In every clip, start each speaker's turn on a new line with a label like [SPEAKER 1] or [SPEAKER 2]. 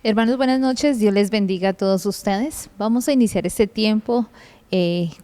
[SPEAKER 1] Hermanos, buenas noches. Dios les bendiga a todos ustedes. Vamos a iniciar este tiempo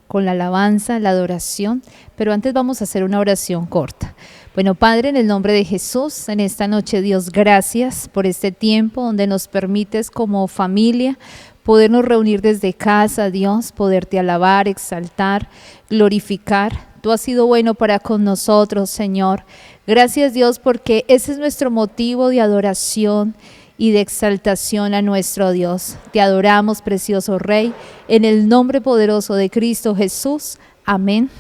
[SPEAKER 1] con la alabanza, la adoración, pero antes vamos a hacer una oración corta. Bueno, Padre, en el nombre de Jesús, en esta noche, Dios, gracias por este tiempo donde nos permites como familia podernos reunir desde casa, Dios, poderte alabar, exaltar, glorificar. Tú has sido bueno para con nosotros, Señor. Gracias, Dios, porque ese es nuestro motivo de adoración y de exaltación a nuestro Dios. Te adoramos, precioso Rey, en el nombre poderoso de Cristo Jesús. Amén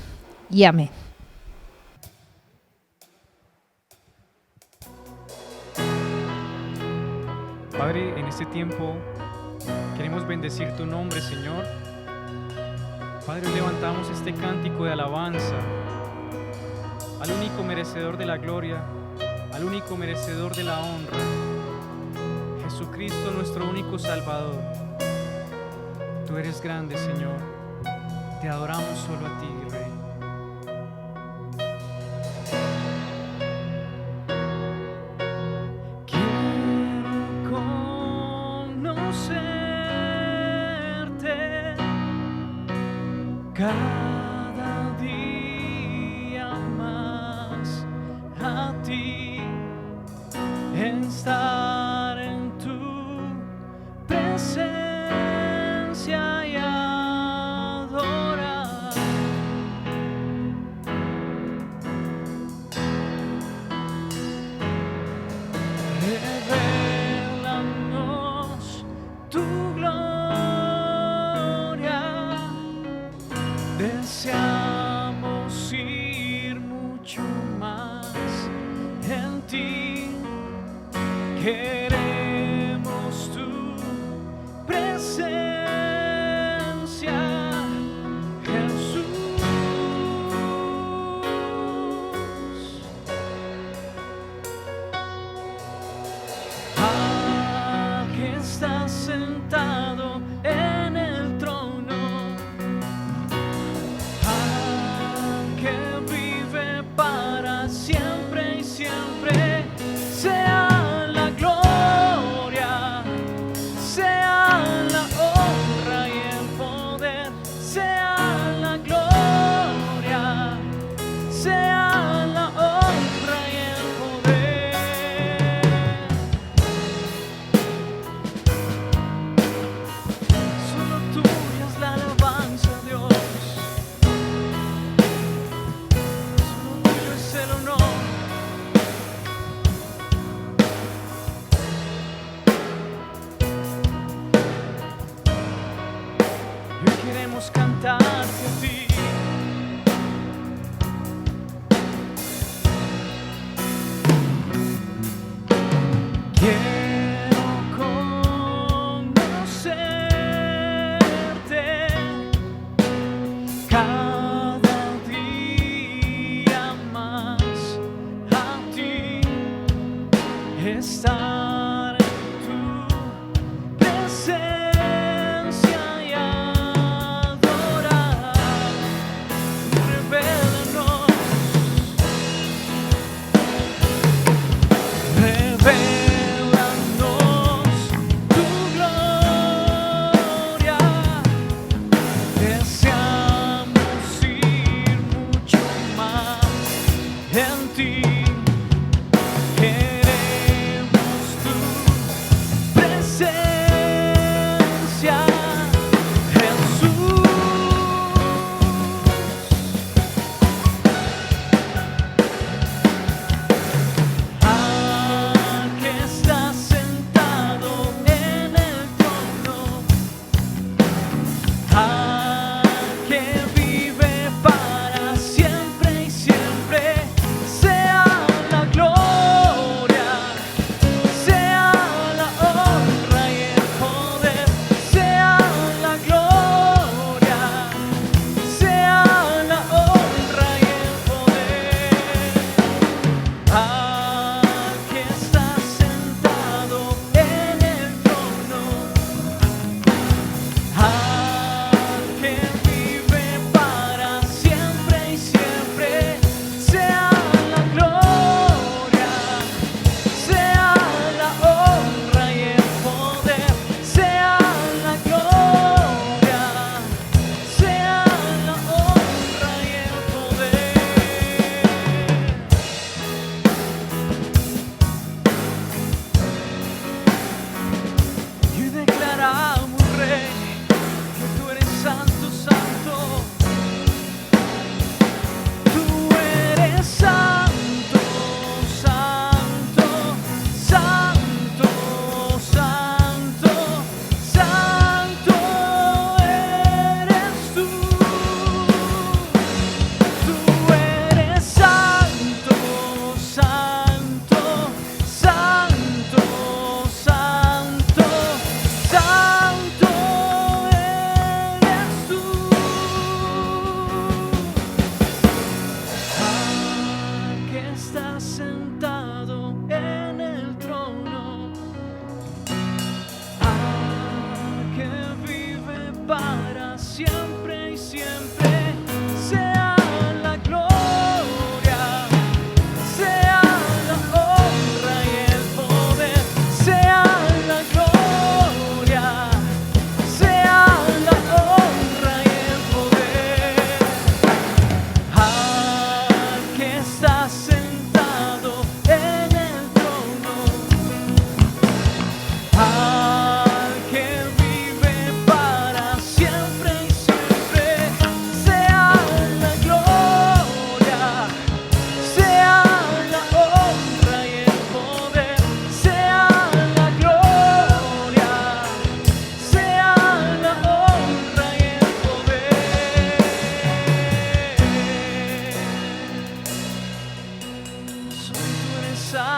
[SPEAKER 1] y amén.
[SPEAKER 2] Padre, en este tiempo queremos bendecir tu nombre, Señor. Padre, hoy levantamos este cántico de alabanza al único merecedor de la gloria, al único merecedor de la honra, Jesucristo, nuestro único Salvador. Tú eres grande, Señor. Te adoramos solo a ti, Rey. Cada día más a ti, estar en tu presencia y adorar. Revélanos tu gloria. Deseamos ir mucho más en ti. Queremos tu presencia, Jesús. Aquí estás sentado en el trono, siempre y siempre, sea la gloria, sea la honra y el poder, sea la gloria, sea la honra y el poder. Solo tuya es la alabanza, Dios. El honor. Y hoy queremos cantarte a ti. Quiero conocerte cada día más, estar en tu presencia y adorar. Revélanos tu gloria. Deseamos ir mucho más en ti. Queremos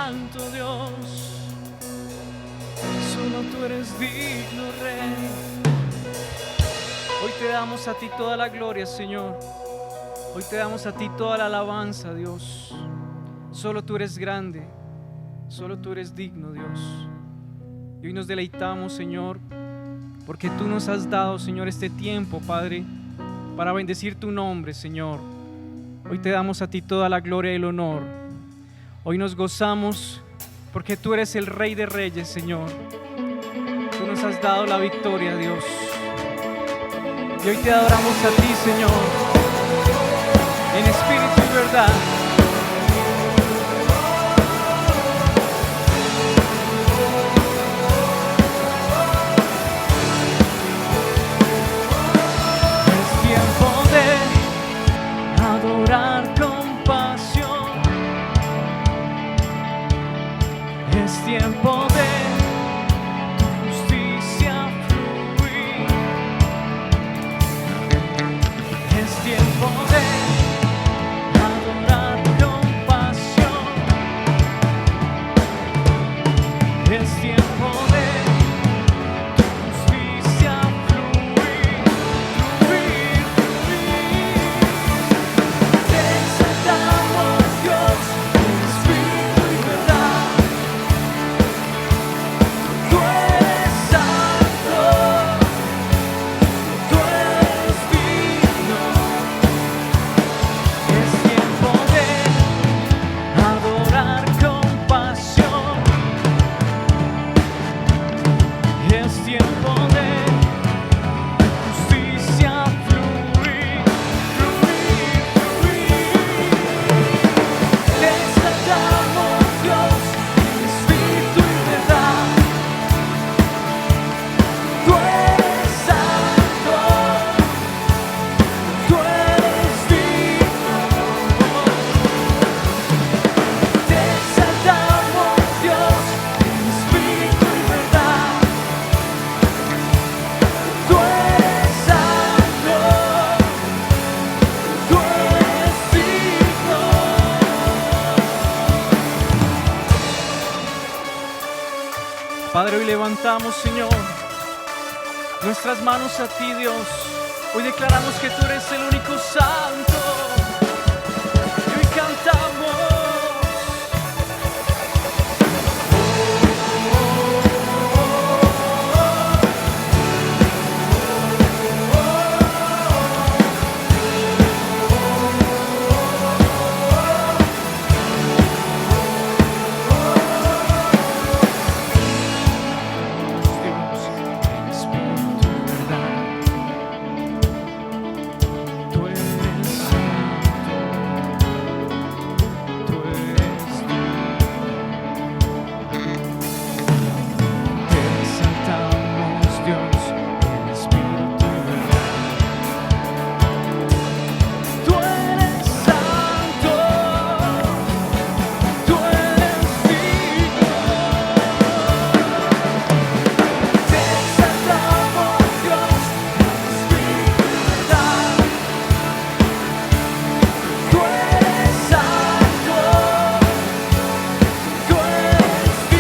[SPEAKER 2] santo, Dios. Solo tú eres digno, Rey. Hoy te damos a ti toda la gloria, Señor. Hoy te damos a ti toda la alabanza, Dios. Solo tú eres grande, solo tú eres digno, Dios. Y hoy nos deleitamos, Señor, porque tú nos has dado, Señor, este tiempo, Padre, para bendecir tu nombre, Señor. Hoy te damos a ti toda la gloria y el honor. Hoy nos gozamos porque tú eres el Rey de Reyes, Señor. Tú nos has dado la victoria, Dios. Y hoy te adoramos a ti, Señor, en espíritu y verdad. Es tiempo de adorar con pasión. Es tiempo de justicia fluir. Es tiempo de adorar con pasión. Es tiempo de justicia fluir, fluir, fluir. Te exaltamos, Dios, en espíritu y verdad. Tú eres santo, tú eres digno. Es tiempo de adorar con pasión. Es tiempo de justicia fluir, fluir, fluir. Te exaltamos, Dios, en espíritu y verdad. Tú eres santo, tú eres digno. Te exaltamos, Dios, en espíritu y verdad. Tú eres santo, tú eres digno. Padre, hoy levantamos, Señor, nuestras manos a ti, Dios. Hoy declaramos que tú eres el único santo. Y hoy cantamos. Dios, en espíritu y verdad. Tú eres santo, tú eres digno. Te exaltamos, Dios, en espíritu y verdad. Tú eres santo, tú eres digno. Te exaltamos, Dios, en espíritu y verdad. Tú eres santo, tú eres digno. Tú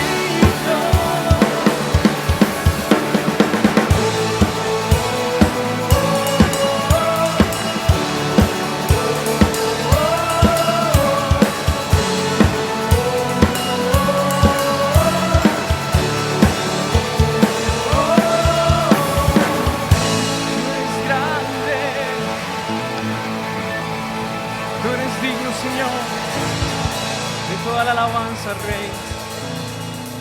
[SPEAKER 2] eres grande, tú eres digno, Señor, de toda la alabanza, Rey.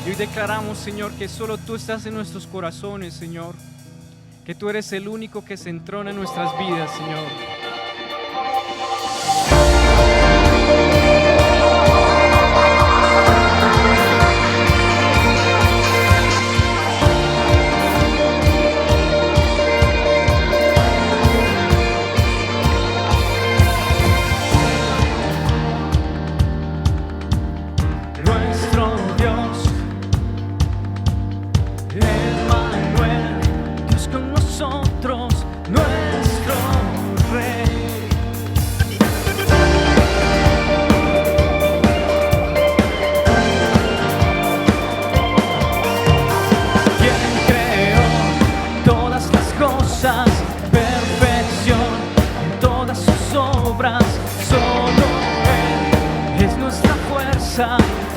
[SPEAKER 2] Y hoy declaramos, Señor, que solo tú estás en nuestros corazones, Señor, que tú eres el único que se entrona en nuestras vidas, Señor. Nuestro Dios, Emmanuel, Dios con nosotros, nuestro Rey.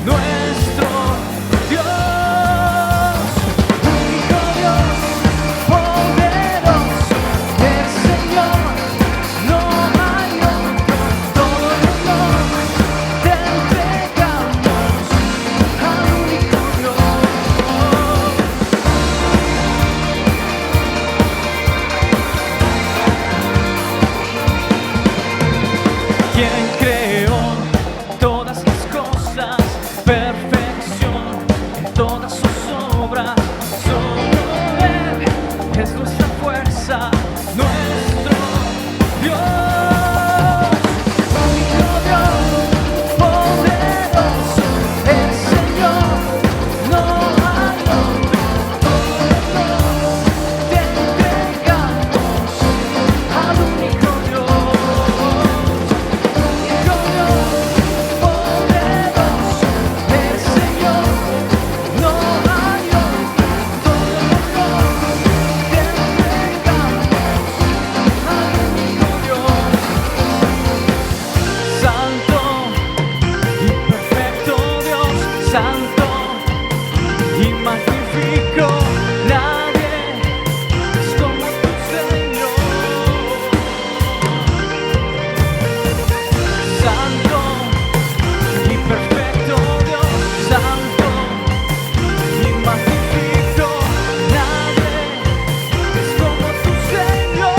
[SPEAKER 2] nuestro Dios, único Dios, poderoso, el Señor, no hay otro, todo el honor te entregamos al único Dios. Quien creó todas las cosas, perfección en todas sus obras, solo Él es nuestra fuerza, nuestro Dios, único Dios, poderoso, el Señor, no hay otro, todo te entregamos al único Dios. Santo y magnífico, nadie es como tu Señor. Santo y perfecto Dios, santo y magnífico, nadie es como tu Señor.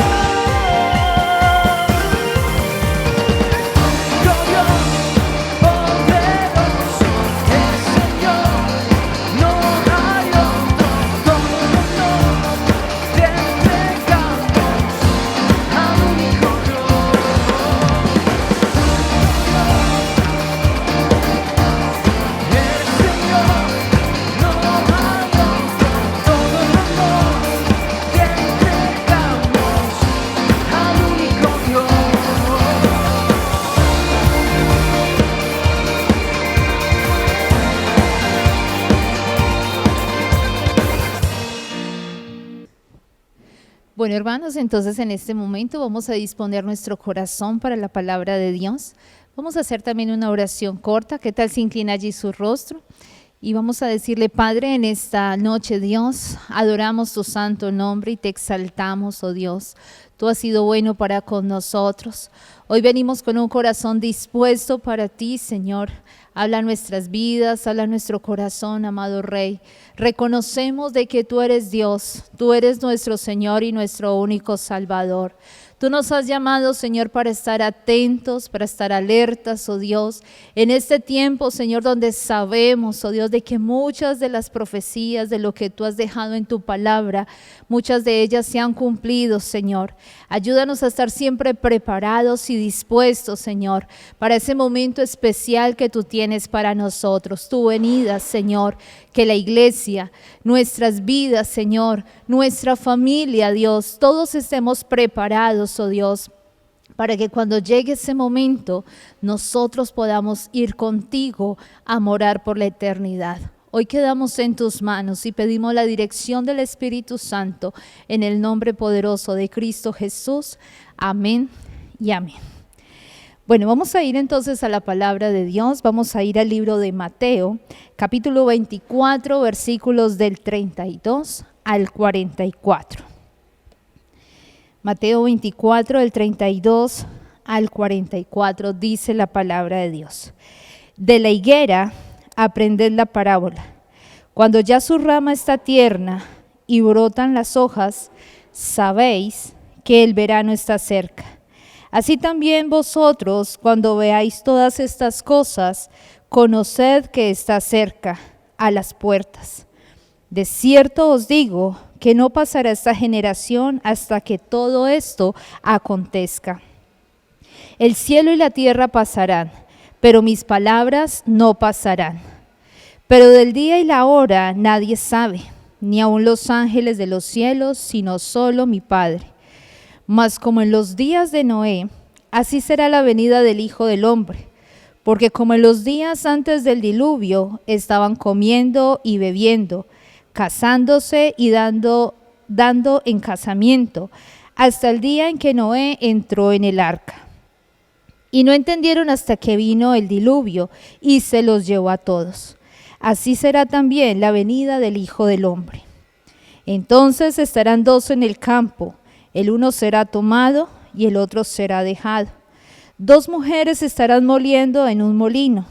[SPEAKER 2] Único Dios, poderoso, el Señor, no hay otro, todo el honor te entregamos al único Dios. El Señor, no hay otro, todo el honor te entregamos al único Dios.
[SPEAKER 1] Bueno, hermanos, entonces en este momento vamos a disponer nuestro corazón para la palabra de Dios. Vamos a hacer también una oración corta. ¿Qué tal si inclina allí su rostro? Y vamos a decirle: Padre, en esta noche, Dios, adoramos tu santo nombre y te exaltamos, oh Dios. Tú has sido bueno para con nosotros. Hoy venimos con un corazón dispuesto para ti, Señor. Habla nuestras vidas, habla nuestro corazón, amado Rey. Reconocemos de que tú eres Dios, tú eres nuestro Señor y nuestro único Salvador. Tú nos has llamado, Señor, para estar atentos, para estar alertas, oh Dios, en este tiempo, Señor, donde sabemos, oh Dios, de que muchas de las profecías de lo que tú has dejado en tu palabra, muchas de ellas se han cumplido, Señor. Ayúdanos a estar siempre preparados y dispuestos, Señor, para ese momento especial que tú tienes para nosotros, tu venida, Señor, que la iglesia, nuestras vidas, Señor, nuestra familia, Dios, todos estemos preparados, oh Dios, para que cuando llegue ese momento nosotros podamos ir contigo a morar por la eternidad. Hoy quedamos en tus manos y pedimos la dirección del Espíritu Santo en el nombre poderoso de Cristo Jesús. Amén y amén. Bueno, vamos a ir entonces a la palabra de Dios. Vamos a ir al libro de Mateo, capítulo 24, versículos del 32 al 44. Mateo 24, del 32 al 44, dice la palabra de Dios. De la higuera aprended la parábola. Cuando ya su rama está tierna y brotan las hojas, sabéis que el verano está cerca. Así también vosotros, cuando veáis todas estas cosas, conoced que está cerca, a las puertas. De cierto os digo que no pasará esta generación hasta que todo esto acontezca. El cielo y la tierra pasarán, pero mis palabras no pasarán. Pero del día y la hora nadie sabe, ni aun los ángeles de los cielos, sino solo mi Padre. Mas como en los días de Noé, así será la venida del Hijo del Hombre. Porque como en los días antes del diluvio, estaban comiendo y bebiendo, casándose y dando en casamiento, hasta el día en que Noé entró en el arca. y no entendieron hasta que vino el diluvio y se los llevó a todos. Así será también la venida del Hijo del Hombre. Entonces estarán dos en el campo, el uno será tomado y el otro será dejado. Dos mujeres estarán moliendo en un molino,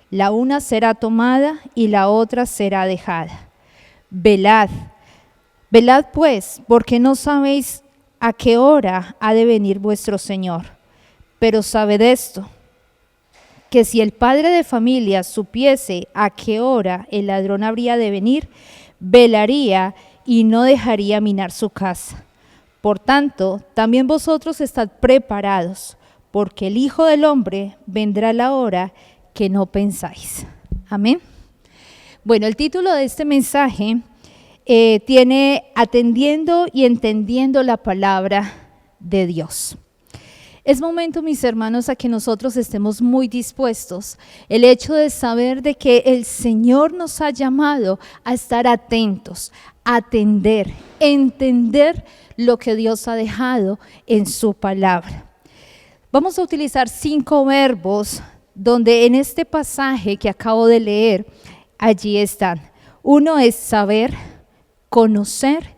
[SPEAKER 1] la una será tomada y la otra será dejada. Velad, velad pues, porque no sabéis a qué hora ha de venir vuestro Señor. Pero sabed esto, que si el padre de familia supiese a qué hora el ladrón habría de venir, velaría y no dejaría minar su casa. Por tanto, también vosotros estad preparados, porque el Hijo del Hombre vendrá a la hora que no pensáis. Amén. Bueno, el título de este mensaje tiene Atendiendo y entendiendo la palabra de Dios. Es momento, mis hermanos, a que nosotros estemos muy dispuestos. El hecho de saber de que el Señor nos ha llamado a estar atentos, a atender, entender lo que Dios ha dejado en su palabra. Vamos a utilizar 5 verbos donde en este pasaje que acabo de leer, allí están. Uno es saber, conocer,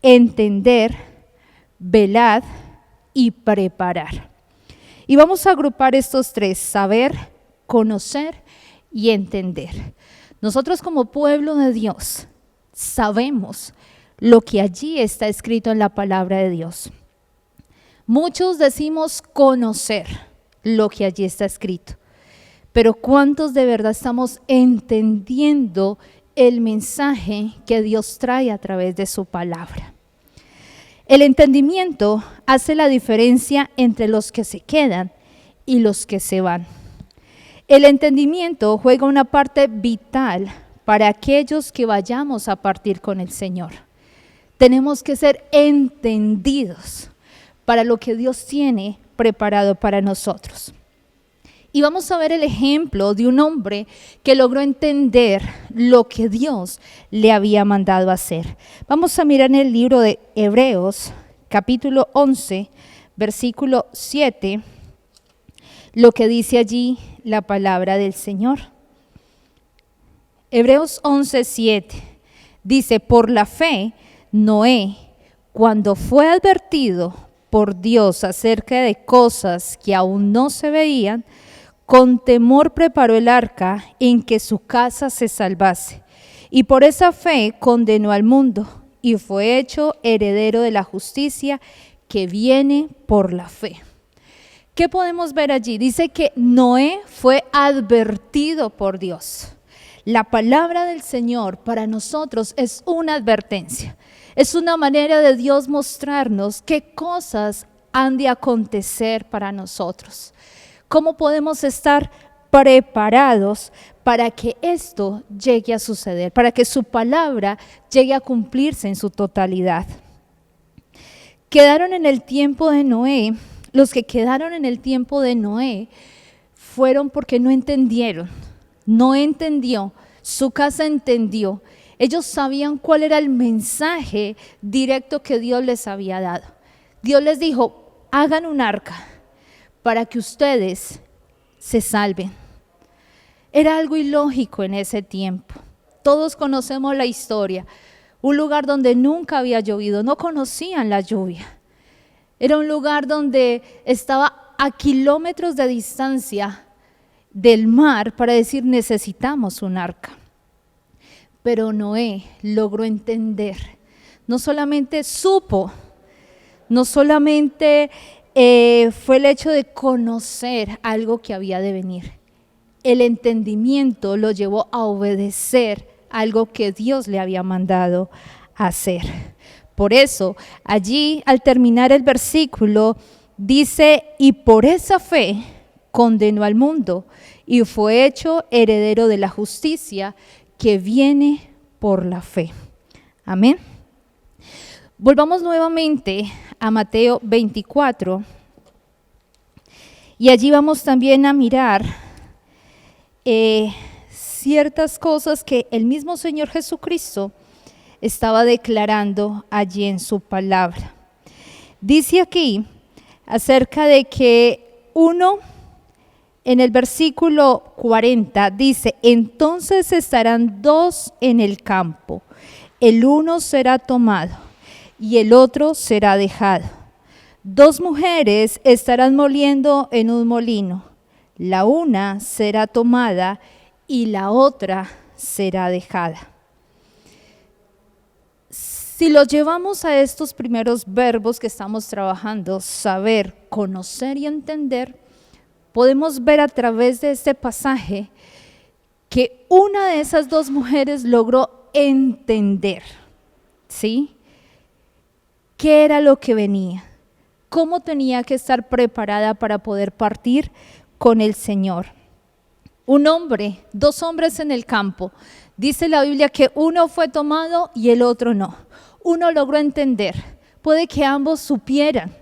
[SPEAKER 1] entender, velar y preparar. Y vamos a agrupar estos 3, saber, conocer y entender. Nosotros como pueblo de Dios sabemos lo que allí está escrito en la palabra de Dios. Muchos decimos conocer lo que allí está escrito, pero ¿cuántos de verdad estamos entendiendo el mensaje que Dios trae a través de su palabra? El entendimiento hace la diferencia entre los que se quedan y los que se van. El entendimiento juega una parte vital para aquellos que vayamos a partir con el Señor. Tenemos que ser entendidos para lo que Dios tiene preparado para nosotros. Y vamos a ver el ejemplo de un hombre que logró entender lo que Dios le había mandado hacer. Vamos a mirar en el libro de Hebreos, capítulo 11, versículo 7, lo que dice allí la palabra del Señor. Hebreos 11, 7 dice: por la fe, Noé, cuando fue advertido por Dios acerca de cosas que aún no se veían, con temor preparó el arca en que su casa se salvase, y por esa fe condenó al mundo, y fue hecho heredero de la justicia que viene por la fe. ¿Qué podemos ver allí? Dice que Noé fue advertido por Dios. La palabra del Señor para nosotros es una advertencia. Es una manera de Dios mostrarnos qué cosas han de acontecer para nosotros. ¿Cómo podemos estar preparados para que esto llegue a suceder? Para que su palabra llegue a cumplirse en su totalidad. Quedaron en el tiempo de Noé. Los que quedaron en el tiempo de Noé fueron porque no entendieron. No entendió. Su casa entendió. Ellos sabían cuál era el mensaje directo que Dios les había dado. Dios les dijo: hagan un arca para que ustedes se salven. Era algo ilógico en ese tiempo. Todos conocemos la historia. Un lugar donde nunca había llovido, no conocían la lluvia. Era un lugar donde estaba a kilómetros de distancia del mar para decir: necesitamos un arca. Pero Noé logró entender. No solamente supo, no solamente fue el hecho de conocer algo que había de venir. El entendimiento lo llevó a obedecer algo que Dios le había mandado hacer. Por eso, allí al terminar el versículo, dice: y por esa fe condenó al mundo y fue hecho heredero de la justicia que viene por la fe. Amén. Volvamos nuevamente a Mateo 24 y allí vamos también a mirar ciertas cosas que el mismo Señor Jesucristo estaba declarando allí en su palabra. Dice aquí acerca de que uno En el versículo 40 dice, entonces estarán dos en el campo, el uno será tomado y el otro será dejado. Dos mujeres estarán moliendo en un molino, la una será tomada y la otra será dejada. Si lo llevamos a estos primeros verbos que estamos trabajando, saber, conocer y entender, podemos ver a través de este pasaje que una de esas dos mujeres logró entender, ¿sí? ¿Qué era lo que venía? ¿Cómo tenía que estar preparada para poder partir con el Señor? Un hombre, dos hombres en el campo. Dice la Biblia que uno fue tomado y el otro no. Uno logró entender. Puede que ambos supieran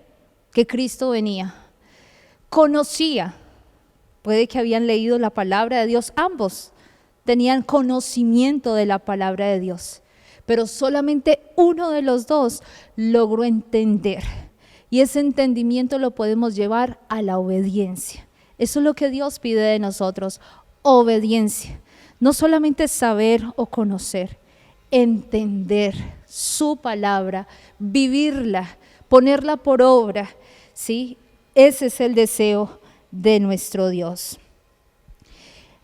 [SPEAKER 1] que Cristo venía. Conocía. Puede que habían leído la palabra de Dios. Ambos tenían conocimiento de la palabra de Dios. Pero solamente uno de los dos logró entender. Y ese entendimiento lo podemos llevar a la obediencia. Eso es lo que Dios pide de nosotros, obediencia. No solamente saber o conocer, entender su palabra, vivirla, ponerla por obra, ¿sí? Ese es el deseo de nuestro Dios.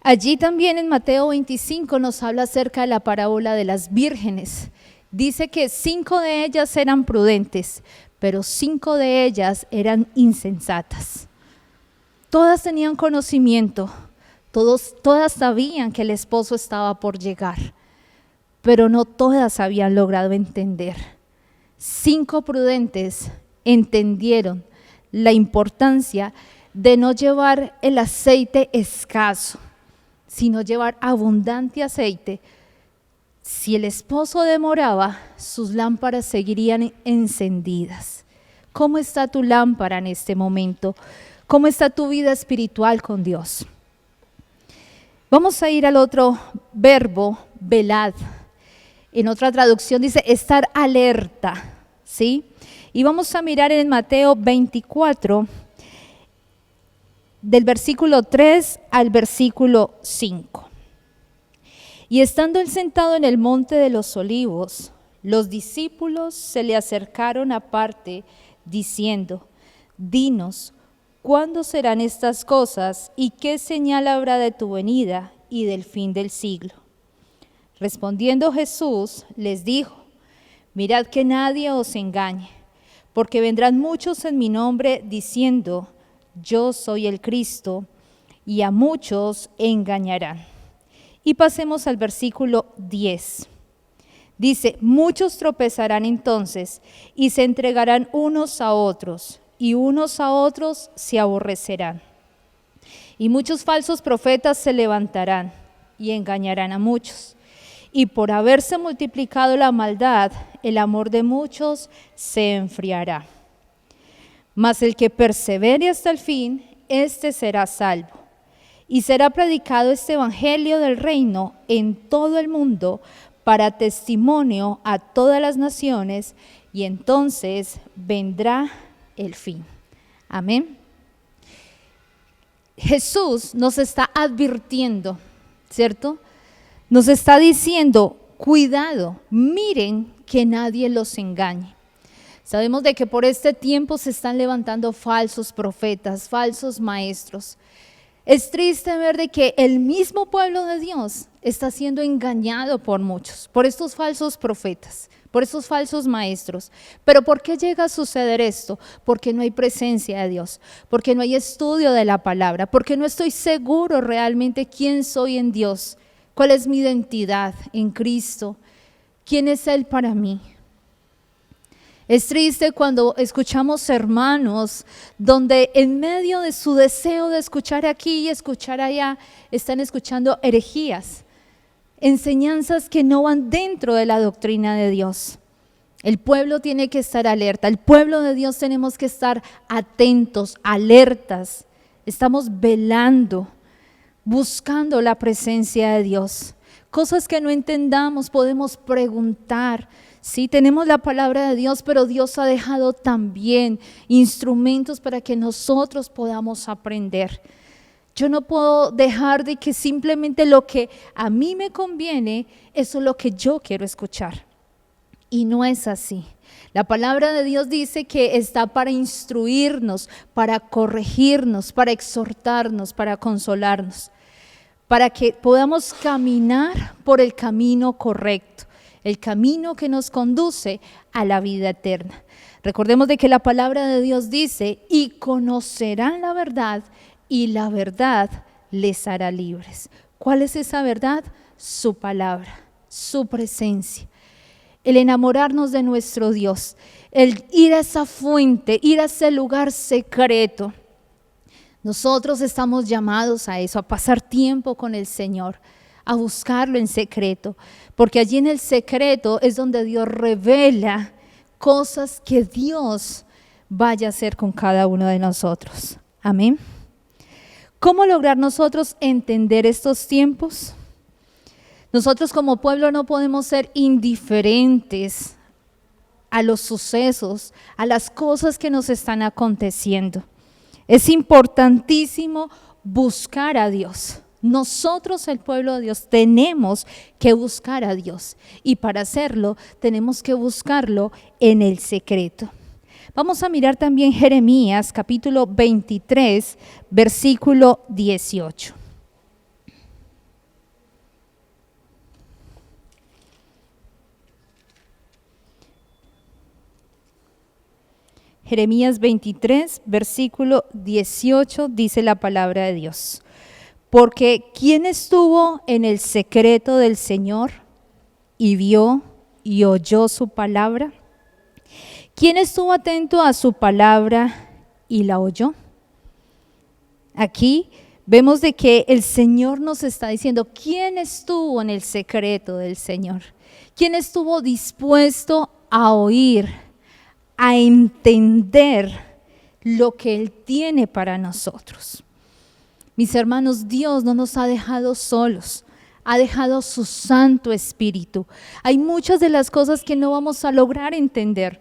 [SPEAKER 1] Allí también en Mateo 25 nos habla acerca de la parábola de las vírgenes. Dice que 5 de ellas eran prudentes, pero 5 de ellas eran insensatas. Todas tenían conocimiento, todas sabían que el esposo estaba por llegar, pero no todas habían logrado entender. 5 prudentes entendieron la importancia de no llevar el aceite escaso, sino llevar abundante aceite. Si el esposo demoraba, sus lámparas seguirían encendidas. ¿Cómo está tu lámpara en este momento? ¿Cómo está tu vida espiritual con Dios? Vamos a ir al otro verbo, velad. En otra traducción dice estar alerta, ¿sí? Y vamos a mirar en Mateo 24, del versículo 3 al versículo 5. Y estando él sentado en el monte de los olivos, los discípulos se le acercaron aparte, diciendo, dinos, ¿cuándo serán estas cosas y qué señal habrá de tu venida y del fin del siglo? Respondiendo Jesús les dijo, mirad que nadie os engañe, porque vendrán muchos en mi nombre diciendo, yo soy el Cristo, y a muchos engañarán. Y pasemos al versículo 10. Dice, muchos tropezarán entonces y se entregarán unos a otros, y unos a otros se aborrecerán. Y muchos falsos profetas se levantarán y engañarán a muchos. Y por haberse multiplicado la maldad, el amor de muchos se enfriará. Mas el que persevere hasta el fin, éste será salvo. Y será predicado este evangelio del reino en todo el mundo para testimonio a todas las naciones, y entonces vendrá el fin. Amén. Jesús nos está advirtiendo, ¿cierto? Nos está diciendo, cuidado, miren que nadie los engañe. Sabemos de que por este tiempo se están levantando falsos profetas, falsos maestros. Es triste ver de que el mismo pueblo de Dios está siendo engañado por muchos, por estos falsos profetas, por estos falsos maestros. Pero ¿por qué llega a suceder esto? Porque no hay presencia de Dios, porque no hay estudio de la palabra, porque no estoy seguro realmente quién soy en Dios, cuál es mi identidad en Cristo, quién es Él para mí. Es triste cuando escuchamos hermanos donde en medio de su deseo de escuchar aquí y escuchar allá, están escuchando herejías, enseñanzas que no van dentro de la doctrina de Dios. El pueblo tiene que estar alerta, el pueblo de Dios tenemos que estar atentos, alertas. Estamos velando, buscando la presencia de Dios. Cosas que no entendamos podemos preguntar. Sí, tenemos la palabra de Dios, pero Dios ha dejado también instrumentos para que nosotros podamos aprender. Yo no puedo dejar de que simplemente lo que a mí me conviene, eso es lo que yo quiero escuchar. Y no es así. La palabra de Dios dice que está para instruirnos, para corregirnos, para exhortarnos, para consolarnos, para que podamos caminar por el camino correcto, el camino que nos conduce a la vida eterna. Recordemos de que la palabra de Dios dice, y conocerán la verdad, y la verdad les hará libres. ¿Cuál es esa verdad? Su palabra, su presencia. El enamorarnos de nuestro Dios, el ir a esa fuente, ir a ese lugar secreto. Nosotros estamos llamados a eso, a pasar tiempo con el Señor, a buscarlo en secreto, porque allí en el secreto es donde Dios revela cosas que Dios vaya a hacer con cada uno de nosotros. Amén. ¿Cómo lograr nosotros entender estos tiempos? Nosotros como pueblo no podemos ser indiferentes a los sucesos, a las cosas que nos están aconteciendo. Es importantísimo buscar a Dios. Nosotros, el pueblo de Dios, tenemos que buscar a Dios y para hacerlo tenemos que buscarlo en el secreto. Vamos a mirar también Jeremías capítulo 23, versículo 18. Jeremías 23, versículo 18, dice la palabra de Dios. Porque ¿quién estuvo en el secreto del Señor y vio y oyó su palabra? ¿Quién estuvo atento a su palabra y la oyó? Aquí vemos de que el Señor nos está diciendo, ¿quién estuvo en el secreto del Señor? ¿Quién estuvo dispuesto a oír, a entender lo que Él tiene para nosotros? Mis hermanos, Dios no nos ha dejado solos, ha dejado su Santo Espíritu. Hay muchas de las cosas que no vamos a lograr entender,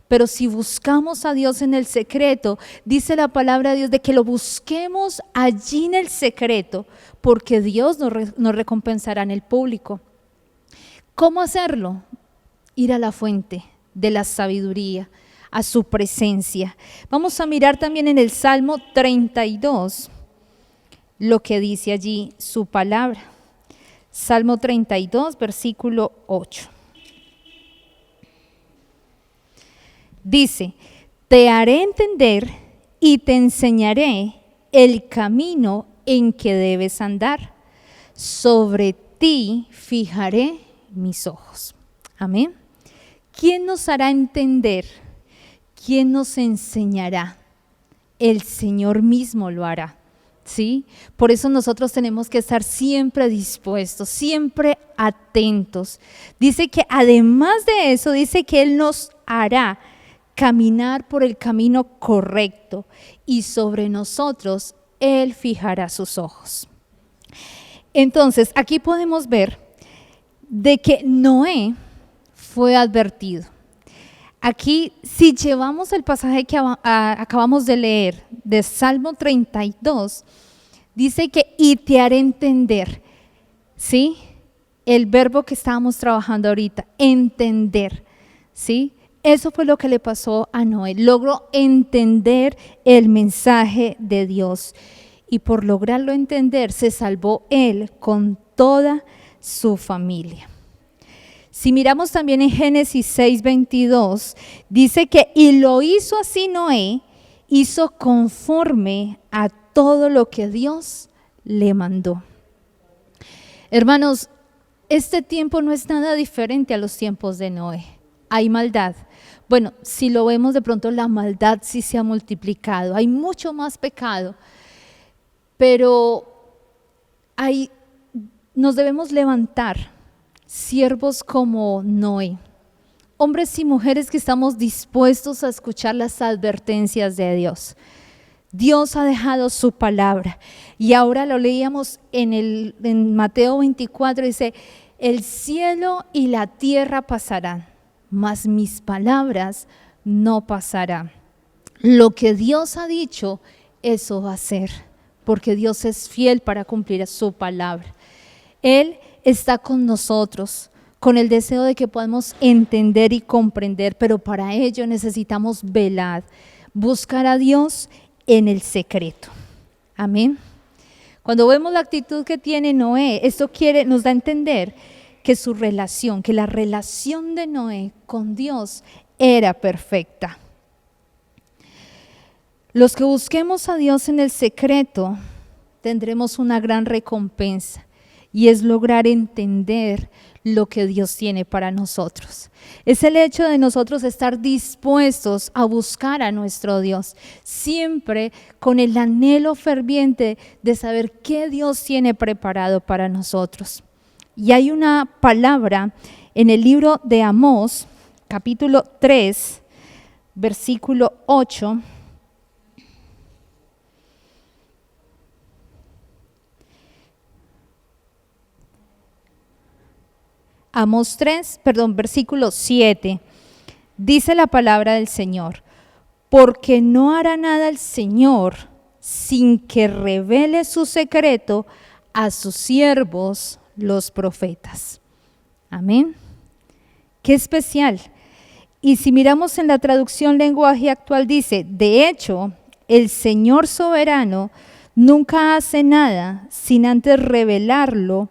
[SPEAKER 1] pero si buscamos a Dios en el secreto, dice la palabra de Dios de que lo busquemos allí en el secreto, porque Dios nos recompensará en el público. ¿Cómo hacerlo? Ir a la fuente de la sabiduría, a su presencia. Vamos a mirar también en el Salmo 32 lo que dice allí su palabra. Salmo 32, versículo 8. Dice, te haré entender y te enseñaré el camino en que debes andar. Sobre ti fijaré mis ojos. Amén. ¿Quién nos hará entender? ¿Quién nos enseñará? El Señor mismo lo hará. ¿Sí? Por eso nosotros tenemos que estar siempre dispuestos, siempre atentos. Dice que además de eso, dice que Él nos hará caminar por el camino correcto y sobre nosotros Él fijará sus ojos. Entonces, aquí podemos ver de que Noé fue advertido. Aquí, si llevamos el pasaje que acabamos de leer, de Salmo 32, dice que y te haré entender, ¿sí? El verbo que estábamos trabajando ahorita, entender, ¿sí? Eso fue lo que le pasó a Noé, logró entender el mensaje de Dios y por lograrlo entender se salvó él con toda su familia. Si miramos también en Génesis 6:22, dice que y lo hizo así Noé, hizo conforme a todo lo que Dios le mandó. Hermanos, este tiempo no es nada diferente a los tiempos de Noé. Hay maldad. Bueno, si lo vemos de pronto la maldad sí se ha multiplicado, hay mucho más pecado, pero nos debemos levantar siervos como Noé, hombres y mujeres que estamos dispuestos a escuchar las advertencias de Dios. Dios ha dejado su palabra y ahora lo leíamos en Mateo 24, dice, el cielo y la tierra pasarán, mas mis palabras no pasarán. Lo que Dios ha dicho, eso va a ser, porque Dios es fiel para cumplir su palabra. Él está con nosotros, con el deseo de que podamos entender y comprender, pero para ello necesitamos velar, buscar a Dios en el secreto. Amén. Cuando vemos la actitud que tiene Noé, esto nos da a entender que la relación de Noé con Dios era perfecta. Los que busquemos a Dios en el secreto tendremos una gran recompensa, y es lograr entender lo que Dios tiene para nosotros. Es el hecho de nosotros estar dispuestos a buscar a nuestro Dios, siempre con el anhelo ferviente de saber qué Dios tiene preparado para nosotros. Y hay una palabra en el libro de Amós, capítulo 3, versículo 8. Amós 3, versículo 7, dice la palabra del Señor: porque no hará nada el Señor sin que revele su secreto a sus siervos los profetas. Amén. Qué especial. Y si miramos en la traducción lenguaje actual, dice: de hecho, el Señor soberano nunca hace nada sin antes revelarlo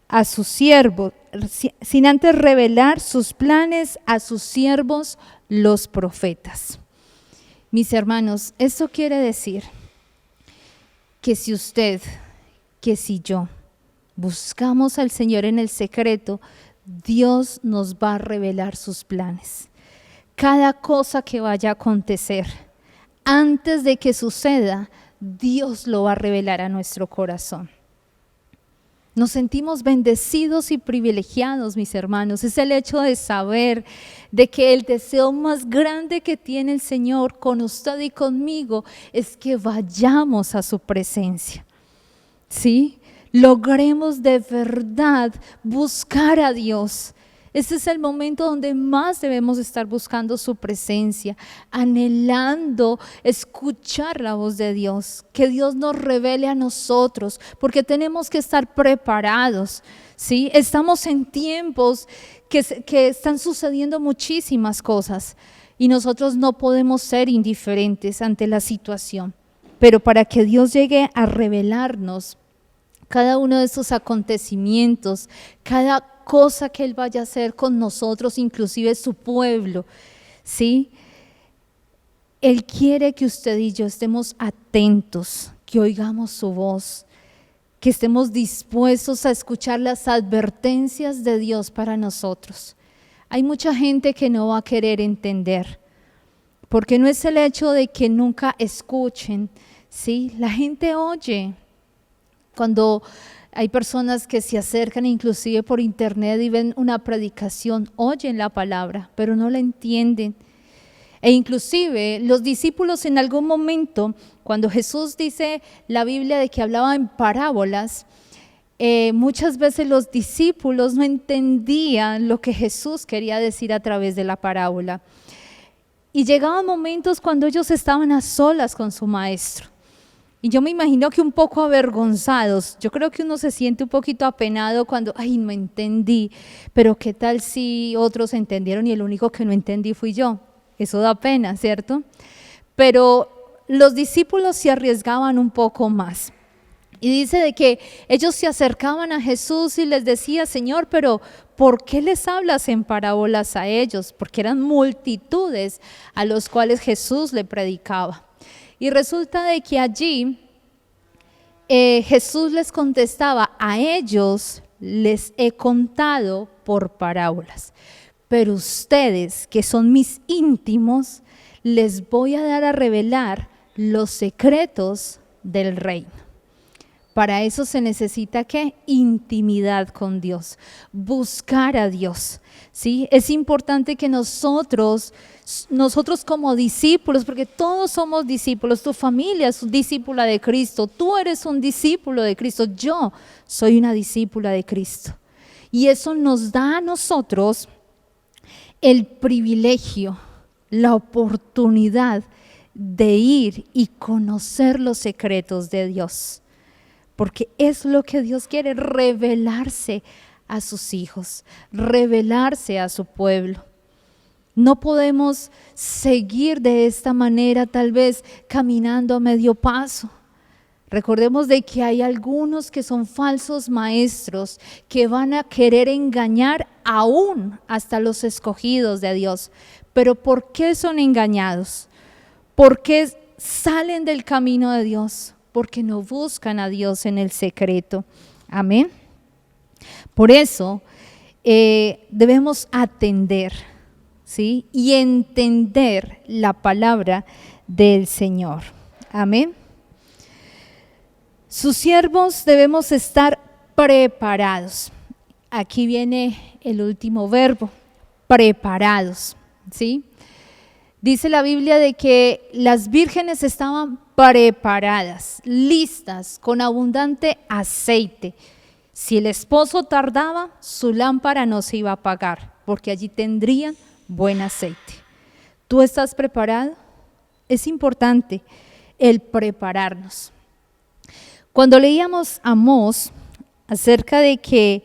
[SPEAKER 1] a sus siervos, sin antes revelar sus planes a sus siervos los profetas. Mis hermanos, esto quiere decir que si usted, que si yo buscamos al Señor en el secreto, Dios nos va a revelar sus planes. Cada cosa que vaya a acontecer, antes de que suceda, Dios lo va a revelar a nuestro corazón. Nos sentimos bendecidos y privilegiados, mis hermanos. Es el hecho de saber de que el deseo más grande que tiene el Señor con usted y conmigo es que vayamos a su presencia. ¿Sí? Logremos de verdad buscar a Dios. Ese es el momento donde más debemos estar buscando su presencia, anhelando escuchar la voz de Dios, que Dios nos revele a nosotros, porque tenemos que estar preparados, ¿sí? Estamos en tiempos que están sucediendo muchísimas cosas y nosotros no podemos ser indiferentes ante la situación, pero para que Dios llegue a revelarnos cada uno de estos acontecimientos, cada cosa que Él vaya a hacer con nosotros, inclusive su pueblo, ¿sí? Él quiere que usted y yo estemos atentos, que oigamos su voz, que estemos dispuestos a escuchar las advertencias de Dios para nosotros. Hay mucha gente que no va a querer entender, porque no es el hecho de que nunca escuchen, ¿sí? La gente oye. Cuando hay personas que se acercan inclusive por internet y ven una predicación, oyen la palabra, pero no la entienden. E inclusive los discípulos en algún momento, cuando Jesús dice la Biblia de que hablaba en parábolas, muchas veces los discípulos no entendían lo que Jesús quería decir a través de la parábola. Y llegaban momentos cuando ellos estaban a solas con su maestro. Y yo me imagino que un poco avergonzados. Yo creo que uno se siente un poquito apenado cuando, no entendí, pero qué tal si otros entendieron y el único que no entendí fui yo. Eso da pena, ¿cierto? Pero los discípulos se arriesgaban un poco más. Y dice de que ellos se acercaban a Jesús y les decía: Señor, pero ¿por qué les hablas en parábolas a ellos? Porque eran multitudes a los cuales Jesús le predicaba. Y resulta de que allí Jesús les contestaba: a ellos les he contado por parábolas, pero ustedes que son mis íntimos, les voy a dar a revelar los secretos del reino. Para eso se necesita ¿qué? Intimidad con Dios, buscar a Dios, ¿sí? Es importante que nosotros como discípulos, porque todos somos discípulos, tu familia es discípula de Cristo, tú eres un discípulo de Cristo, yo soy una discípula de Cristo. Y eso nos da a nosotros el privilegio, la oportunidad de ir y conocer los secretos de Dios, porque es lo que Dios quiere, revelarse a sus hijos, revelarse a su pueblo. No podemos seguir de esta manera, tal vez caminando a medio paso. Recordemos de que hay algunos que son falsos maestros que van a querer engañar aún hasta los escogidos de Dios. Pero ¿por qué son engañados? ¿Por qué salen del camino de Dios? Porque no buscan a Dios en el secreto. Amén. Por eso debemos atender, ¿sí? Y entender la palabra del Señor. Amén. Sus siervos debemos estar preparados. Aquí viene el último verbo, preparados, ¿sí? Dice la Biblia de que las vírgenes estaban preparadas, listas, con abundante aceite. Si el esposo tardaba, su lámpara no se iba a apagar, porque allí tendrían buen aceite. ¿Tú estás preparado? Es importante el prepararnos. Cuando leíamos a Amós acerca de que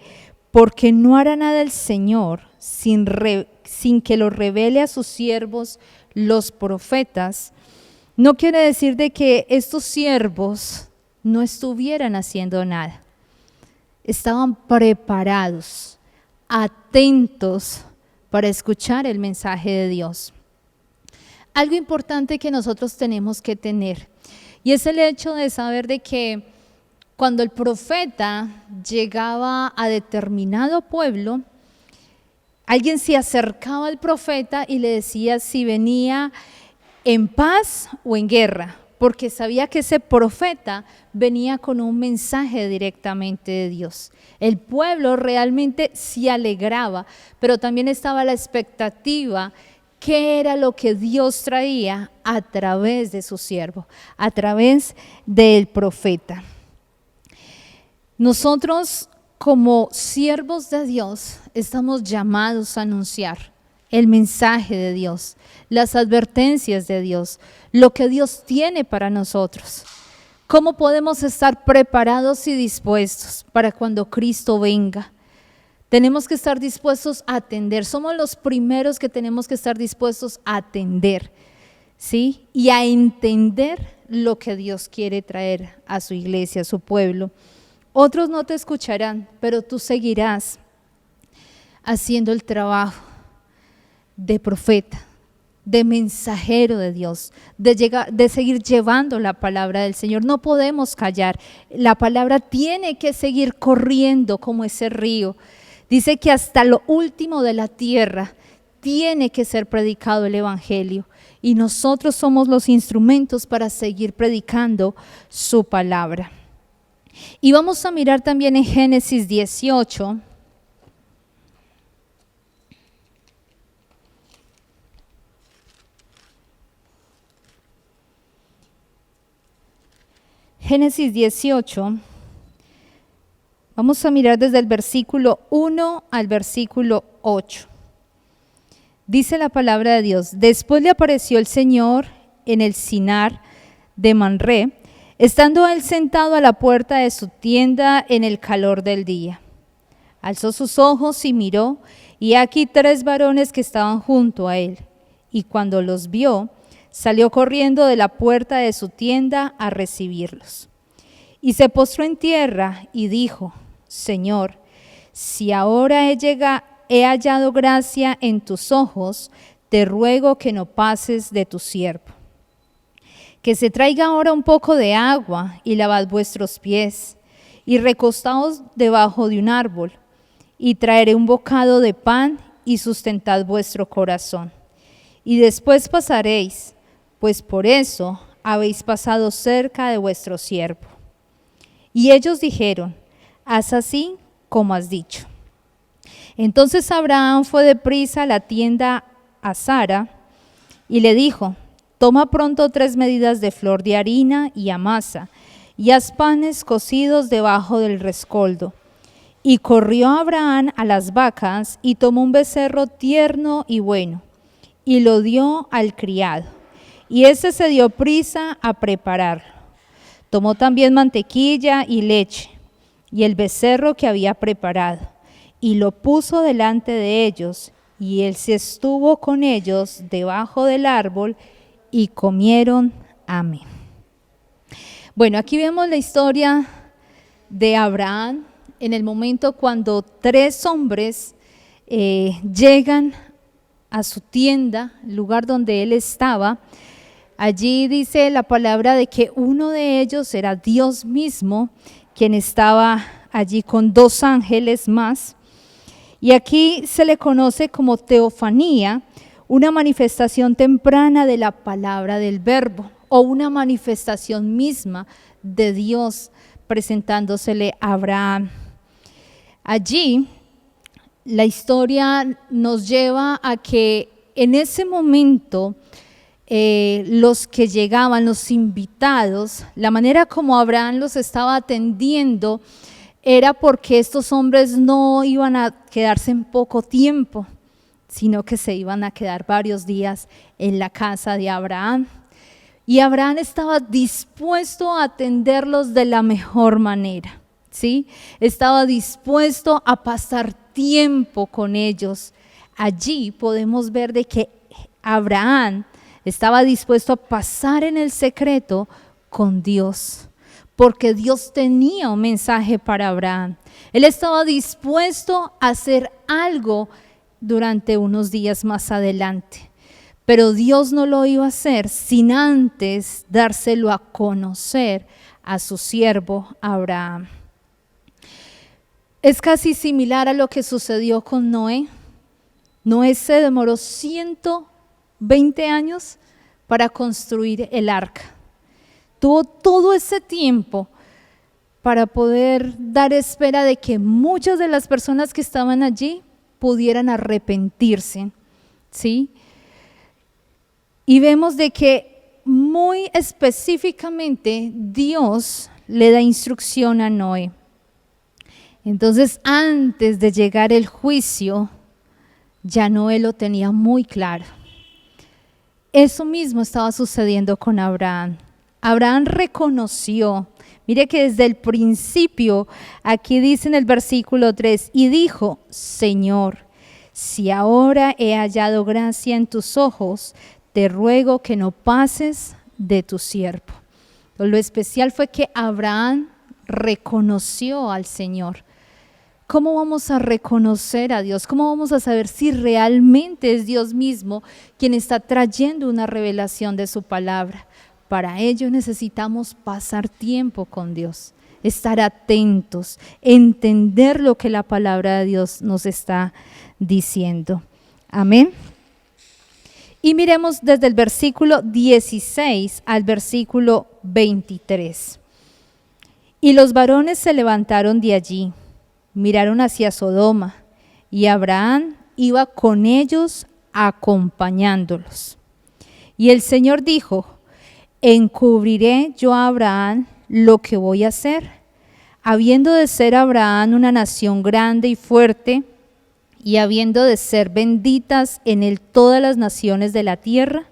[SPEAKER 1] porque no hará nada el Señor sin que lo revele a sus siervos los profetas, no quiere decir de que estos siervos no estuvieran haciendo nada. Estaban preparados, atentos para escuchar el mensaje de Dios. Algo importante que nosotros tenemos que tener, y es el hecho de saber de que cuando el profeta llegaba a determinado pueblo, alguien se acercaba al profeta y le decía si venía en paz o en guerra, porque sabía que ese profeta venía con un mensaje directamente de Dios. El pueblo realmente se alegraba, pero también estaba la expectativa. ¿Qué era lo que Dios traía a través de su siervo, a través del profeta? Nosotros como siervos de Dios estamos llamados a anunciar el mensaje de Dios, las advertencias de Dios, lo que Dios tiene para nosotros. ¿Cómo podemos estar preparados y dispuestos para cuando Cristo venga? Tenemos que estar dispuestos a atender. Somos los primeros que tenemos que estar dispuestos a atender, ¿sí? Y a entender lo que Dios quiere traer a su iglesia, a su pueblo. Otros no te escucharán, pero tú seguirás haciendo el trabajo de profeta, de mensajero de Dios, de seguir llevando la palabra del Señor. No podemos callar. La palabra tiene que seguir corriendo como ese río. Dice que hasta lo último de la tierra tiene que ser predicado el evangelio, y nosotros somos los instrumentos para seguir predicando su palabra. Y vamos a mirar también en Génesis 18. Génesis 18. Vamos a mirar desde el versículo 1 al versículo 8. Dice la palabra de Dios: Después le apareció el Señor en el Sinar de Manré, estando él sentado a la puerta de su tienda en el calor del día. Alzó sus ojos y miró, y aquí 3 varones que estaban junto a él. Y cuando los vio, salió corriendo de la puerta de su tienda a recibirlos. Y se postró en tierra y dijo: Señor, si ahora he hallado gracia en tus ojos, te ruego que no pases de tu siervo. Que se traiga ahora un poco de agua y lavad vuestros pies, y recostaos debajo de un árbol, y traeré un bocado de pan y sustentad vuestro corazón. Y después pasaréis, pues por eso habéis pasado cerca de vuestro siervo. Y ellos dijeron: haz así como has dicho. Entonces Abraham fue deprisa a la tienda a Sara y le dijo: toma pronto 3 medidas de flor de harina y amasa, y haz panes cocidos debajo del rescoldo. Y corrió Abraham a las vacas y tomó un becerro tierno y bueno, y lo dio al criado.
[SPEAKER 3] Y éste se dio prisa a prepararlo. Tomó también mantequilla y leche y el becerro que había preparado, y lo puso delante de ellos, y él se estuvo con ellos debajo del árbol, y comieron. Amén. Bueno, aquí vemos la historia de Abraham en el momento cuando 3 hombres llegan a su tienda, el lugar donde él estaba. Allí dice la palabra de que uno de ellos era Dios mismo, quien estaba allí con 2 ángeles más. Y aquí se le conoce como teofanía, una manifestación temprana de la palabra del verbo, o una manifestación misma de Dios presentándosele a Abraham. Allí la historia nos lleva a que en ese momento los que llegaban, los invitados, la manera como Abraham los estaba atendiendo era porque estos hombres no iban a quedarse en poco tiempo, sino que se iban a quedar varios días en la casa de Abraham. Y Abraham estaba dispuesto a atenderlos de la mejor manera, ¿sí? Estaba dispuesto a pasar tiempo con ellos. Allí podemos ver de que Abraham estaba dispuesto a pasar en el secreto con Dios, porque Dios tenía un mensaje para Abraham. Él estaba dispuesto a hacer algo durante unos días más adelante, pero Dios no lo iba a hacer sin antes dárselo a conocer a su siervo Abraham. Es casi similar a lo que sucedió con Noé. Noé se demoró 120 años para construir el arca. Tuvo todo ese tiempo para poder dar espera de que muchas de las personas que estaban allí pudieran arrepentirse, ¿sí? Y vemos de que muy específicamente Dios le da instrucción a Noé. Entonces, antes de llegar el juicio, ya Noé lo tenía muy claro. Eso mismo estaba sucediendo con Abraham. Abraham reconoció, mire que desde el principio, aquí dice en el versículo 3, y dijo: Señor, si ahora he hallado gracia en tus ojos, te ruego que no pases de tu siervo. Lo especial fue que Abraham reconoció al Señor. ¿Cómo vamos a reconocer a Dios? ¿Cómo vamos a saber si realmente es Dios mismo quien está trayendo una revelación de su palabra? Para ello necesitamos pasar tiempo con Dios, estar atentos, entender lo que la palabra de Dios nos está diciendo. Amén. Y miremos desde el versículo 16 al versículo 23. Y los varones se levantaron de allí, miraron hacia Sodoma, y Abraham iba con ellos acompañándolos. Y el Señor dijo: ¿encubriré yo a Abraham lo que voy a hacer? Habiendo de ser Abraham una nación grande y fuerte, y habiendo de ser benditas en él todas las naciones de la tierra,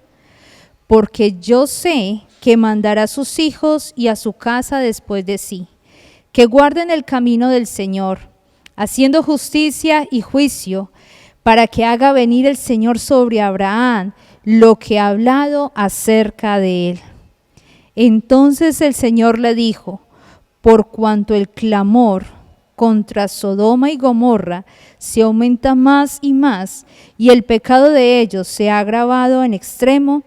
[SPEAKER 3] porque yo sé que mandará a sus hijos y a su casa después de sí, que guarden el camino del Señor, haciendo justicia y juicio, para que haga venir el Señor sobre Abraham lo que ha hablado acerca de él. Entonces el Señor le dijo: por cuanto el clamor contra Sodoma y Gomorra se aumenta más y más, y el pecado de ellos se ha agravado en extremo,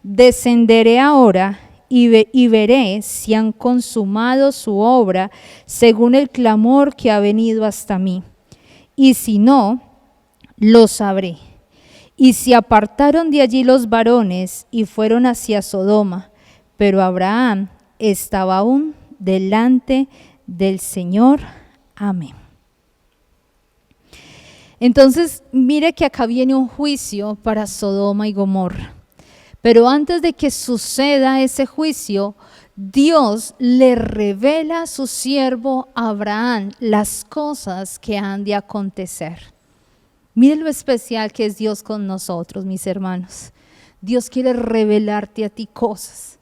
[SPEAKER 3] descenderé ahora y veré si han consumado su obra según el clamor que ha venido hasta mí. Y si no, lo sabré. Y se apartaron de allí los varones y fueron hacia Sodoma, pero Abraham estaba aún delante del Señor. Amén. Entonces, mire que acá viene un juicio para Sodoma y Gomorra. Pero antes de que suceda ese juicio, Dios le revela a su siervo Abraham las cosas que han de acontecer. Miren lo especial que es Dios con nosotros, mis hermanos. Dios quiere revelarte a ti cosas,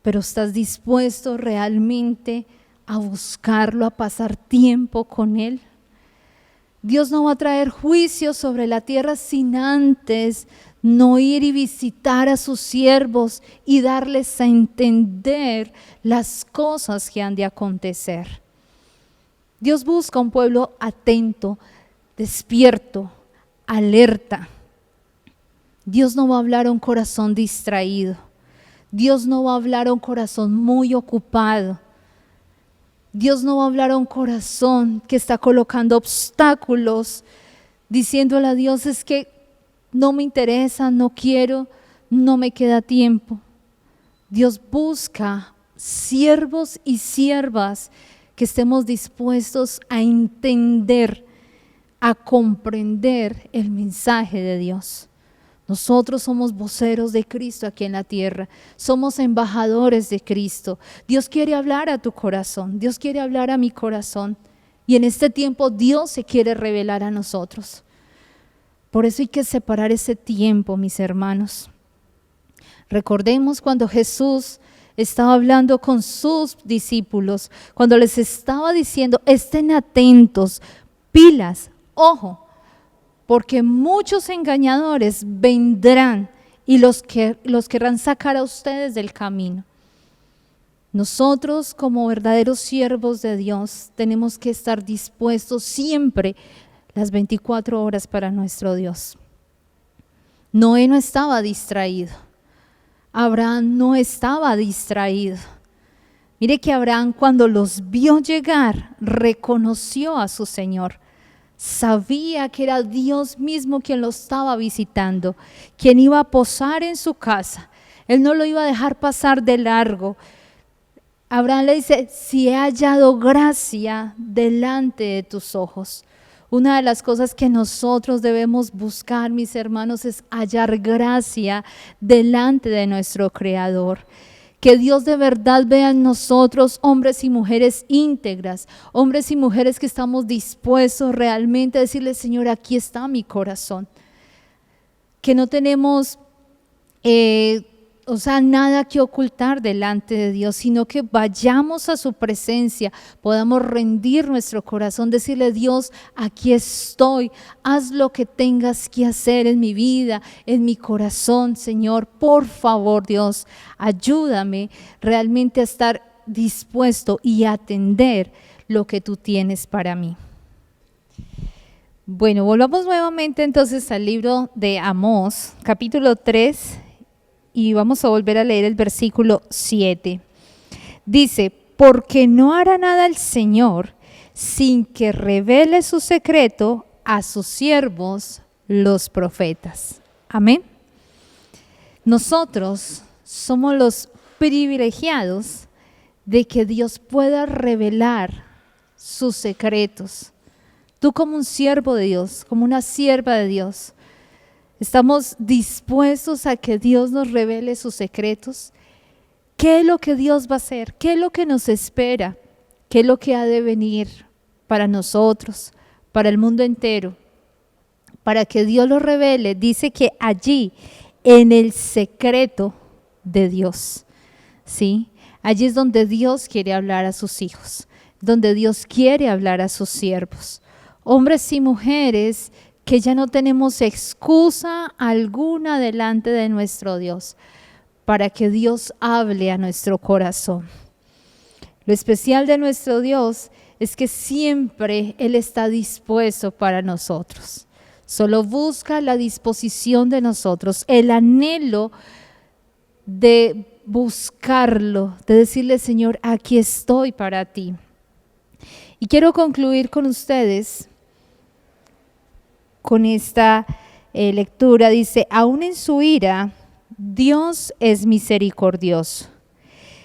[SPEAKER 3] pero ¿estás dispuesto realmente a buscarlo, a pasar tiempo con Él? Dios no va a traer juicio sobre la tierra sin antes no ir y visitar a sus siervos y darles a entender las cosas que han de acontecer. Dios busca un pueblo atento, despierto, alerta. Dios no va a hablar a un corazón distraído. Dios no va a hablar a un corazón muy ocupado. Dios no va a hablar a un corazón que está colocando obstáculos, diciéndole a Dios, es que no me interesa, no quiero, no me queda tiempo. Dios busca siervos y siervas que estemos dispuestos a entender, a comprender el mensaje de Dios. Nosotros somos voceros de Cristo aquí en la tierra, somos embajadores de Cristo. Dios quiere hablar a tu corazón, Dios quiere hablar a mi corazón, y en este tiempo Dios se quiere revelar a nosotros. Por eso hay que separar ese tiempo, mis hermanos. Recordemos cuando Jesús estaba hablando con sus discípulos, cuando les estaba diciendo, estén atentos, pilas, ojo, porque muchos engañadores vendrán y los querrán sacar a ustedes del camino. Nosotros, como verdaderos siervos de Dios, tenemos que estar dispuestos siempre las 24 horas para nuestro Dios. Noé no estaba distraído. Abraham no estaba distraído. Mire que Abraham, cuando los vio llegar, reconoció a su Señor. Sabía que era Dios mismo quien lo estaba visitando, quien iba a posar en su casa. Él no lo iba a dejar pasar de largo. Abraham le dice, si he hallado gracia delante de tus ojos. Una de las cosas que nosotros debemos buscar, mis hermanos, es hallar gracia delante de nuestro Creador. Que Dios de verdad vea en nosotros hombres y mujeres íntegras, hombres y mujeres que estamos dispuestos realmente a decirle, Señor, aquí está mi corazón. Que no tenemos nada que ocultar delante de Dios, sino que vayamos a su presencia, podamos rendir nuestro corazón, decirle, Dios, aquí estoy, haz lo que tengas que hacer en mi vida, en mi corazón, Señor, por favor, Dios, ayúdame realmente a estar dispuesto y a atender lo que tú tienes para mí. Bueno, volvamos nuevamente entonces al libro de Amós, capítulo 3, y vamos a volver a leer el versículo 7. Dice, porque no hará nada el Señor sin que revele su secreto a sus siervos los profetas. Amén. Nosotros somos los privilegiados de que Dios pueda revelar sus secretos. Tú como un siervo de Dios, como una sierva de Dios, ¿estamos dispuestos a que Dios nos revele sus secretos? ¿Qué es lo que Dios va a hacer? ¿Qué es lo que nos espera? ¿Qué es lo que ha de venir para nosotros, para el mundo entero? Para que Dios lo revele, dice que allí, en el secreto de Dios, ¿sí? Allí es donde Dios quiere hablar a sus hijos, donde Dios quiere hablar a sus siervos. Hombres y mujeres que ya no tenemos excusa alguna delante de nuestro Dios, para que Dios hable a nuestro corazón. Lo especial de nuestro Dios es que siempre Él está dispuesto para nosotros. Solo busca la disposición de nosotros, el anhelo de buscarlo, de decirle, Señor, aquí estoy para ti. Y quiero concluir con ustedes con esta lectura. Dice, aún en su ira, Dios es misericordioso.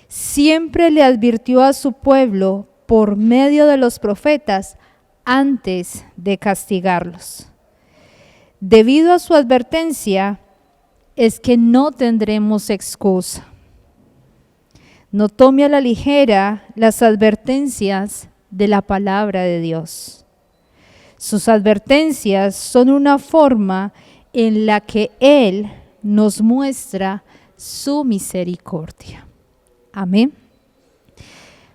[SPEAKER 3] Siempre le advirtió a su pueblo por medio de los profetas antes de castigarlos. Debido a su advertencia, es que no tendremos excusa. No tome a la ligera las advertencias de la palabra de Dios. Sus advertencias son una forma en la que Él nos muestra su misericordia. Amén.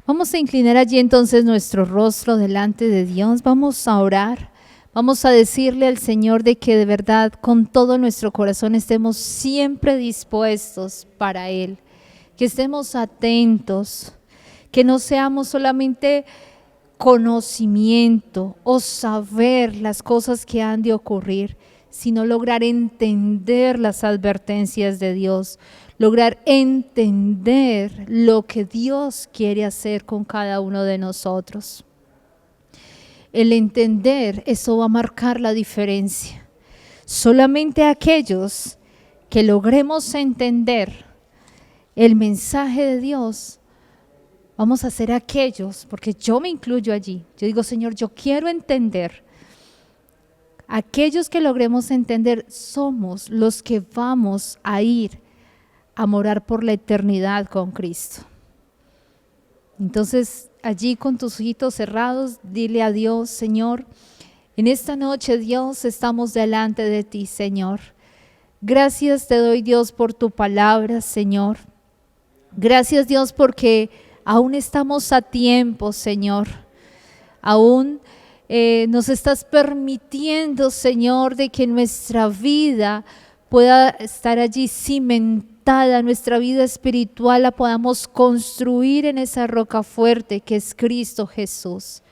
[SPEAKER 3] Vamos a inclinar allí entonces nuestro rostro delante de Dios. Vamos a orar. Vamos a decirle al Señor de que de verdad con todo nuestro corazón estemos siempre dispuestos para Él. Que estemos atentos. Que no seamos solamente conocimiento o saber las cosas que han de ocurrir, sino lograr entender las advertencias de Dios, lograr entender lo que Dios quiere hacer con cada uno de nosotros. El entender, eso va a marcar la diferencia. Solamente aquellos que logremos entender el mensaje de Dios, vamos a ser aquellos, porque yo me incluyo allí. Yo digo, Señor, yo quiero entender. Aquellos que logremos entender somos los que vamos a ir a morar por la eternidad con Cristo. Entonces, allí con tus ojitos cerrados, dile a Dios, Señor, en esta noche, Dios, estamos delante de ti, Señor. Gracias te doy, Dios, por tu palabra, Señor. Gracias, Dios, porque aún estamos a tiempo, Señor. Aún nos estás permitiendo, Señor, de que nuestra vida pueda estar allí cimentada, nuestra vida espiritual la podamos construir en esa roca fuerte que es Cristo Jesús.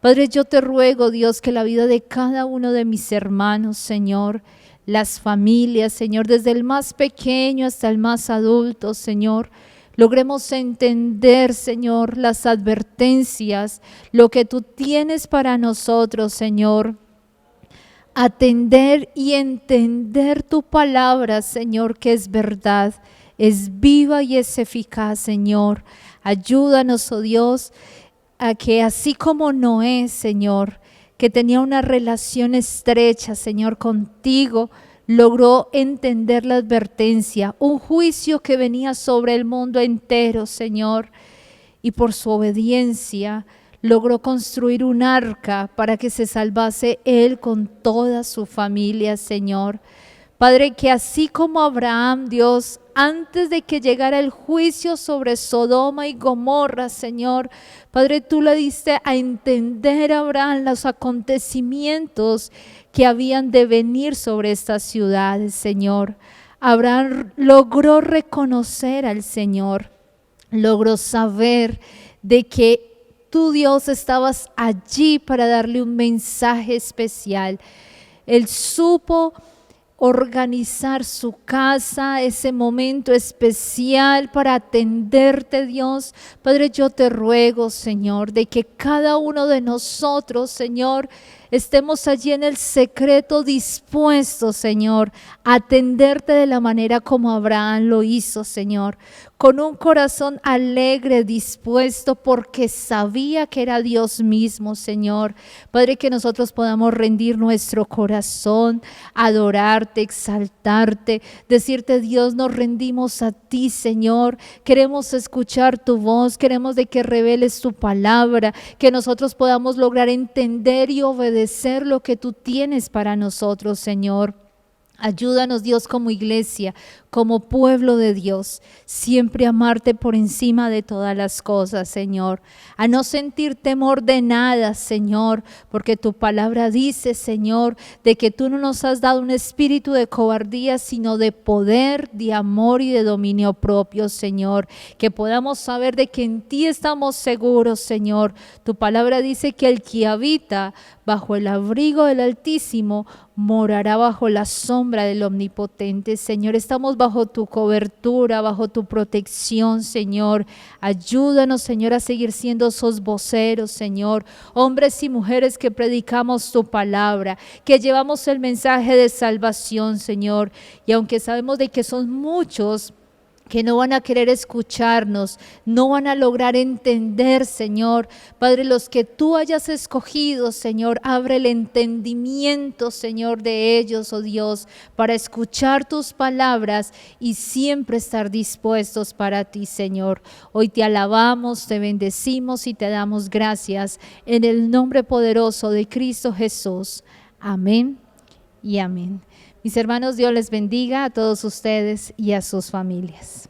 [SPEAKER 3] Padre, yo te ruego, Dios, que la vida de cada uno de mis hermanos, Señor, las familias, Señor, desde el más pequeño hasta el más adulto, Señor, logremos entender, Señor, las advertencias, lo que tú tienes para nosotros, Señor. Atender y entender tu palabra, Señor, que es verdad, es viva y es eficaz, Señor. Ayúdanos, oh Dios, a que así como Noé, Señor, que tenía una relación estrecha, Señor, contigo, logró entender la advertencia, un juicio que venía sobre el mundo entero, Señor, y por su obediencia logró construir un arca para que se salvase él con toda su familia, Señor. Padre, que así como Abraham, Dios, antes de que llegara el juicio sobre Sodoma y Gomorra, Señor, Padre, tú le diste a entender a Abraham los acontecimientos que habían de venir sobre estas ciudades, Señor. Abraham logró reconocer al Señor, logró saber de que tú, Dios, estabas allí para darle un mensaje especial. Él supo organizar su casa, ese momento especial para atenderte, Dios. Padre, yo te ruego, Señor, de que cada uno de nosotros, Señor, estemos allí en el secreto dispuestos, Señor, a atenderte de la manera como Abraham lo hizo, Señor, con un corazón alegre, dispuesto, porque sabía que era Dios mismo, Señor. Padre, que nosotros podamos rendir nuestro corazón, adorarte, exaltarte, decirte, Dios, nos rendimos a ti, Señor. Queremos escuchar tu voz, queremos de que reveles tu palabra, que nosotros podamos lograr entender y obedecer lo que tú tienes para nosotros, Señor. Ayúdanos, Dios, como iglesia, como pueblo de Dios, siempre amarte por encima de todas las cosas, Señor. A no sentir temor de nada, Señor, porque tu palabra dice, Señor, de que tú no nos has dado un espíritu de cobardía, sino de poder, de amor y de dominio propio, Señor. Que podamos saber de que en ti estamos seguros, Señor. Tu palabra dice que el que habita bajo el abrigo del Altísimo morará bajo la sombra del Omnipotente. Señor, estamos bajo tu cobertura, bajo tu protección, Señor. Ayúdanos, Señor, a seguir siendo esos voceros, Señor, hombres y mujeres que predicamos tu palabra, que llevamos el mensaje de salvación, Señor. Y aunque sabemos de que son muchos que no van a querer escucharnos, no van a lograr entender, Señor. Padre, los que tú hayas escogido, Señor, abre el entendimiento, Señor, de ellos, oh Dios, para escuchar tus palabras y siempre estar dispuestos para ti, Señor. Hoy te alabamos, te bendecimos y te damos gracias en el nombre poderoso de Cristo Jesús. Amén y amén. Mis hermanos, Dios les bendiga a todos ustedes y a sus familias.